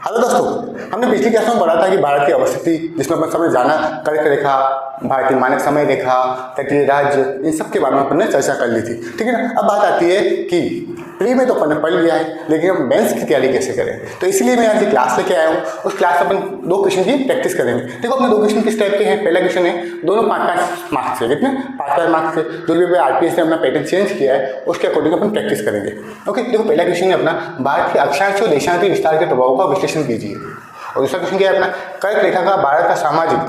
Hello दोस्तों, हमने पिछली क्लास में पढ़ा था कि भारत की अवस्थिति, जिसमें अपन समय जाना, कर्क रेखा, भारतीय मानक समय रेखा, तटीय राज्य, इन सब के बारे में अपन ने चर्चा कर ली थी। ठीक है ना। अब बात आती है कि प्री में तो अपन ने पढ़ लिया है, लेकिन हम मेंस की तैयारी कैसे करें। तो इसलिए मैं आज एक क्लास लेके आया हूँ। उस क्लास में अपन 2 क्वेश्चन की प्रैक्टिस करेंगे। देखो, अपने 2 क्वेश्चन किस टाइप के हैं। पहला क्वेश्चन है, दोनों 5-5 मार्क्स से, कितने 5-5 मार्क्स से। जो भी आरपीएस ने अपना पैटर्न चेंज किया है उसके अकॉर्डिंग अपन प्रैक्टिस करेंगे। ओके, देखो पहला क्वेश्चन है अपना, भारत के अक्षांश और देशांतरी विस्तार के प्रभाव का विश्लेषण कीजिए। और दूसरा क्वेश्चन क्या है अपना, कर्क रेखा का भारत का सामाजिक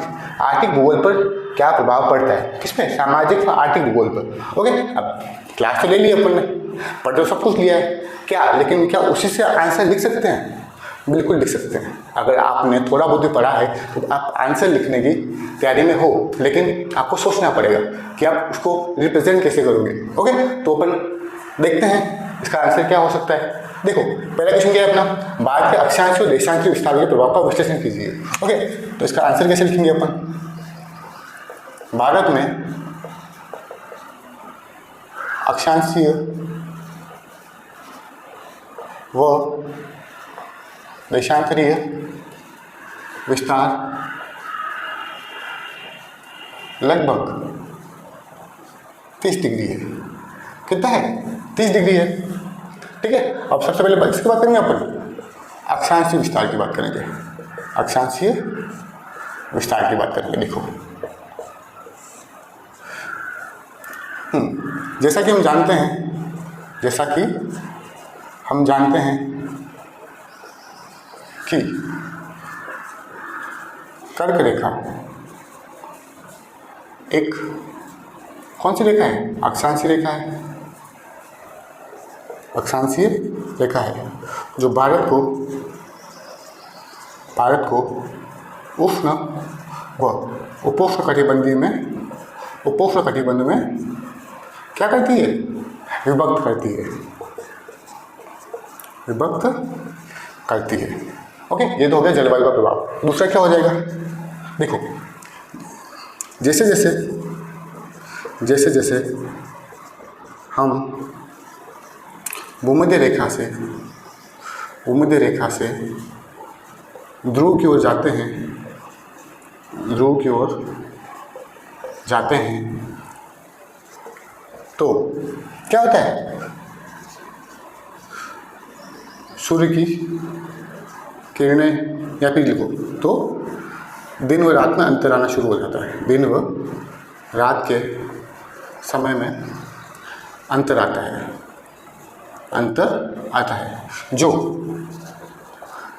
आर्थिक भूगोल पर क्या प्रभाव पड़ता है। किसमें, सामाजिक और आर्थिक भूगोल पर। ओके, अब क्लास तो ले ली अपन ने, पढ़ तो सब कुछ लिया है क्या, लेकिन क्या उसी से आंसर लिख सकते हैं? बिल्कुल लिख सकते हैं। अगर आपने थोड़ा बहुत भी पढ़ा है तो आप आंसर लिखने की तैयारी में हो, लेकिन आपको सोचना पड़ेगा कि आप उसको रिप्रेजेंट कैसे करोगे। ओके, तो अपन देखते हैं इसका आंसर क्या हो सकता है। देखो, पहला क्वेश्चन क्या है अपना, भारत के अक्षांश और देशांतरी विस्तार के प्रभाव का विश्लेषण कीजिए। ओके, तो इसका आंसर कैसे लिखेंगे अपन। भारत में अक्षांशीय व देशांतरीय विस्तार लगभग 30 डिग्री है। कितना है, 30 डिग्री है। ठीक है, अब सबसे पहले इसकी बात करेंगे अपन, अक्षांशीय विस्तार की बात करेंगे। अक्षांशीय विस्तार की बात करेंगे। देखो, जैसा कि हम जानते हैं कि कर्क रेखा एक कौन सी रेखा है, अक्षांशीय रेखा है। अक्षांशीय रेखा है जो भारत को उष्ण व उपोष्ण कटिबंध में क्या करती है, विभक्त करती है। ओके, ये तो हो गया जलवायु का प्रभाव। दूसरा क्या हो जाएगा, देखो, जैसे जैसे हम भूमध्य रेखा से ध्रुव की ओर जाते हैं तो क्या होता है, सूर्य की किरणें, या फिर लिखो तो दिन व रात में अंतर आना शुरू हो जाता है। दिन व रात के समय में अंतर आता है। जो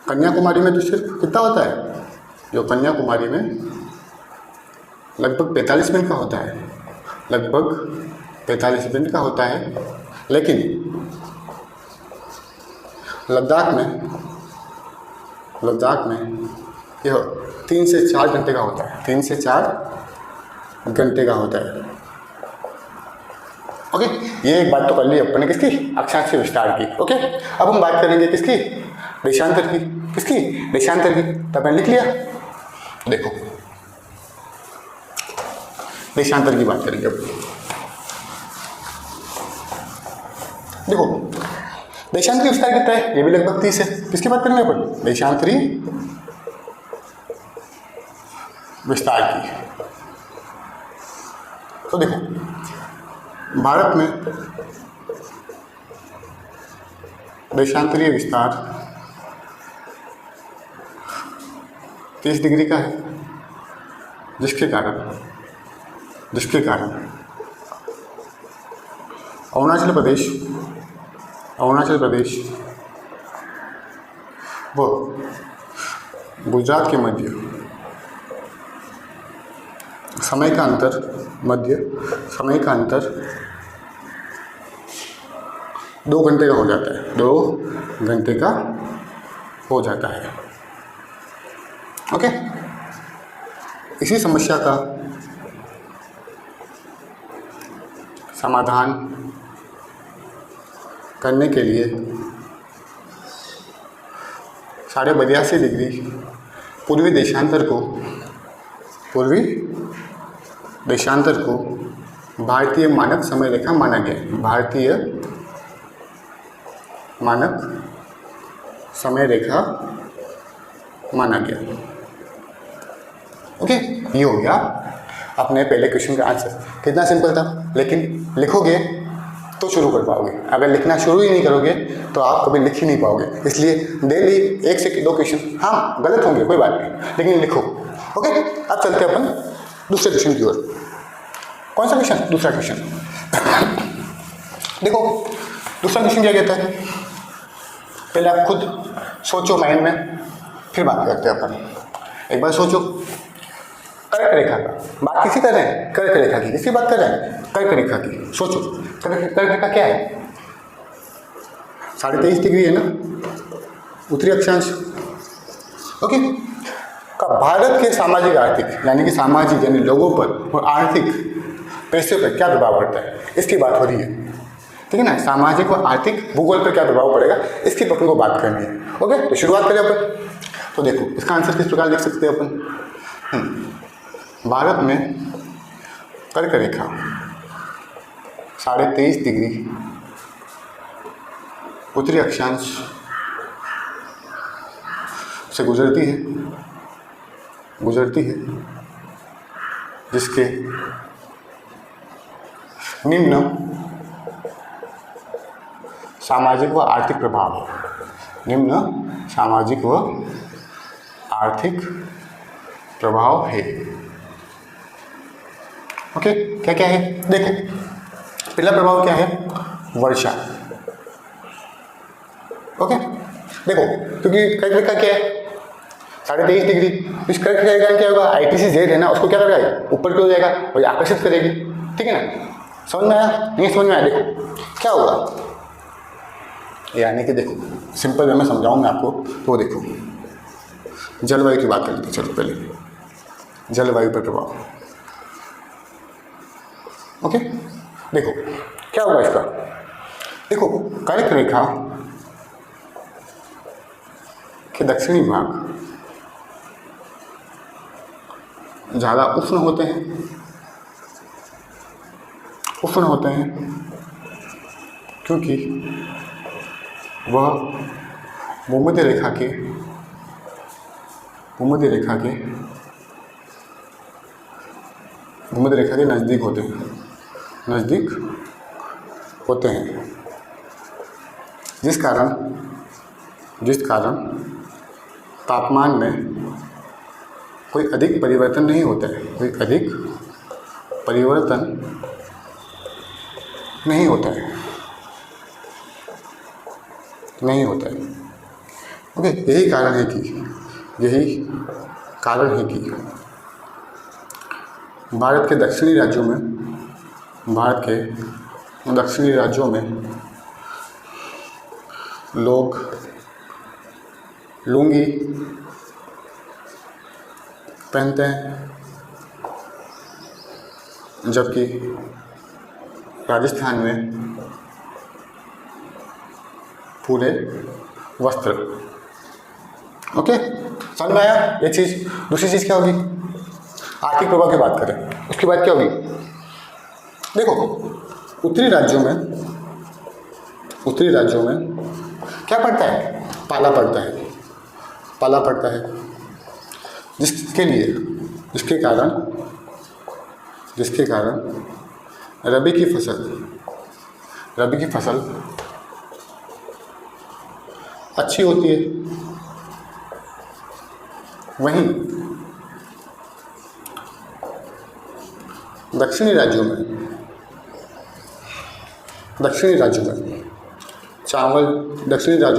कन्याकुमारी में तो सिर्फ कितना होता है, जो कन्याकुमारी में लगभग 45 मिनट का होता है, लेकिन लद्दाख में यह 3 से 4 घंटे का होता है। 3 से 4 घंटे का होता है। ओके, ये एक बात तो कर ली अपन ने, किसकी, अक्षांशीय विस्तार की। ओके, अब हम बात करेंगे किसकी, देशांतर की। किसकी, देशांतर की। तो मैंने लिख लिया। देखो, देशांतर की बात करेंगे अब। देखो, देशांतरी विस्तार कितना है, ये भी लगभग 30 है। किसकी बात करेंगे अपन, देशांतरी विस्तार की। तो देखो, भारत में देशांतरीय विस्तार 30 डिग्री का है, जिसके कारण अरुणाचल प्रदेश व गुजरात के मध्य समय का अंतर 2 घंटे का हो जाता है। 2 घंटे का हो जाता है। ओके, इसी समस्या का समाधान करने के लिए 82.5 डिग्री पूर्वी देशांतर को भारतीय मानक समय रेखा माना गया। भारतीय मानक समय रेखा माना गया। ओके, ये हो गया अपने पहले क्वेश्चन का आंसर। कितना सिंपल था, लेकिन लिखोगे तो शुरू कर पाओगे। अगर लिखना शुरू ही नहीं करोगे तो आप कभी लिख ही नहीं पाओगे। इसलिए डेली 1 से 2 क्वेश्चन, हाँ गलत होंगे कोई बात नहीं, लेकिन लिखो। ओके, अब चलते हैं अपन दूसरे क्वेश्चन की ओर। कौन सा क्वेश्चन? दूसरा क्वेश्चन। देखो दूसरा क्वेश्चन क्या कहता है, पहले आप खुद सोचो माइंड में, फिर बात करते हैं अपन। एक बार सोचो, कर्क रेखा का बात किसी कर रहे हैं, कर्क रेखा की किसकी बात कर रहे हैं, कर्क रेखा की। सोचो कर्क रेखा क्या है, 23.5 डिग्री है ना उत्तरी अक्षांश। ओके, का भारत के सामाजिक आर्थिक यानी कि सामाजिक यानी लोगों पर और आर्थिक पैसे पर क्या प्रभाव पड़ता है, इसकी बात हो रही है। ठीक है ना, सामाजिक और आर्थिक भूगोल पर क्या प्रभाव पड़ेगा, इसकी अपन को बात करनी है। ओके, तो शुरुआत करें अपन। तो देखो इसका आंसर किस प्रकार लिख सकते हैं अपन। भारत में कर्क रेखा 23.5 डिग्री उत्तरी अक्षांश से गुजरती है जिसके निम्न सामाजिक व आर्थिक प्रभाव, निम्न सामाजिक व आर्थिक प्रभाव है। ओके, क्या क्या है देखो। पहला प्रभाव क्या है, वर्षा। ओके देखो, क्योंकि कर्क रेखा क्या है 23.5 डिग्री, इस कर्क रेखा का क्या होगा, ITC जेड है ना, उसको क्या करेगा, ऊपर की ओर जाएगा और आकर्षित करेगी। ठीक है ना, समझ में आया? नहीं समझ में आया? देखो क्या होगा, यानी कि देखो सिंपल वे में समझाऊंगा आपको। तो देखो जलवायु की बात कर लेते, चलो पहले जलवायु पर प्रभाव। ओके देखो क्या होगा इसका, देखो कर्क रेखा के दक्षिणी भाग ज़्यादा उष्ण होते हैं क्योंकि वह भूमध्य रेखा के नज़दीक होते हैं, जिस कारण तापमान में कोई अधिक परिवर्तन नहीं होता है, ओके, यही कारण है कि भारत के दक्षिणी राज्यों में लोग लुंगी पहनते हैं, जबकि राजस्थान में पूरे वस्त्र। ओके, समझ में आया ये चीज़। दूसरी चीज़ क्या होगी, आर्थिक प्रभाव की बात करें, उसके बाद क्या होगी, देखो उत्तरी राज्यों में क्या पड़ता है, पाला पड़ता है, जिसके कारण रबी की फसल अच्छी होती है। वहीं दक्षिणी राज्यों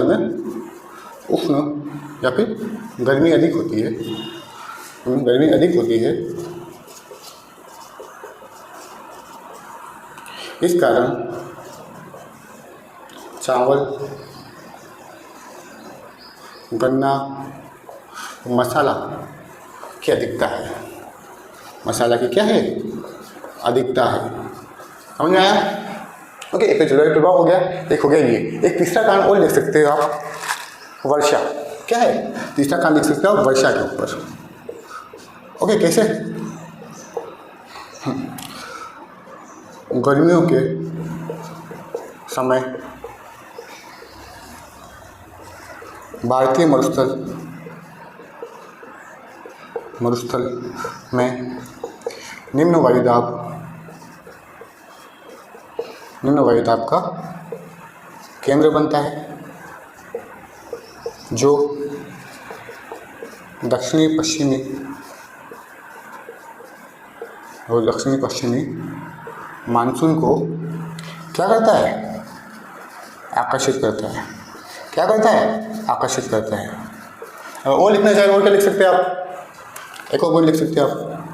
में उष्ण या फिर गर्मी अधिक होती है, इस कारण चावल, गन्ना, मसाला की अधिकता है, अधिकता है। समझ में आया? ओके, एक तो जलवायु प्रभाव हो गया, एक हो गया ये। एक तीसरा कारण और लिख सकते हो आप, वर्षा। क्या है तीसरा कारण लिख सकते हो आप, वर्षा के ऊपर। ओके, कैसे, गर्मियों के समय भारतीय मरुस्थल मरुस्थल में निम्न वायुदाब का केंद्र बनता है, जो दक्षिणी पश्चिमी मानसून को क्या करता है? आकर्षित करता है। क्या करता है? आकर्षित करता है। और लिखना चाहे और क्या लिख सकते हैं आप? एक और पॉइंट लिख सकते हैं आप,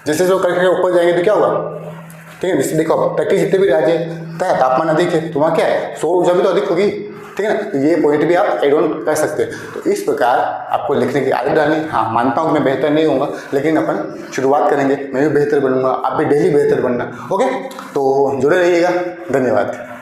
जैसे जो करके ऊपर जाएंगे तो क्या होगा? ठीक है, जैसे देखो तटीय जितने भी राज्य है तापमान अधिक है तो वहाँ क्या है? सौर ऊर्जा भी तो अधिक होगी। ठीक है ना, तो ये पॉइंट भी आप एड ऑन कर सकते हैं। तो इस प्रकार आपको लिखने की आदत डालनी। हाँ, मानता हूँ कि मैं बेहतर नहीं होऊंगा, लेकिन अपन शुरुआत करेंगे, मैं भी बेहतर बनूंगा, आप भी डेली बेहतर बनना। ओके, तो जुड़े रहिएगा। धन्यवाद।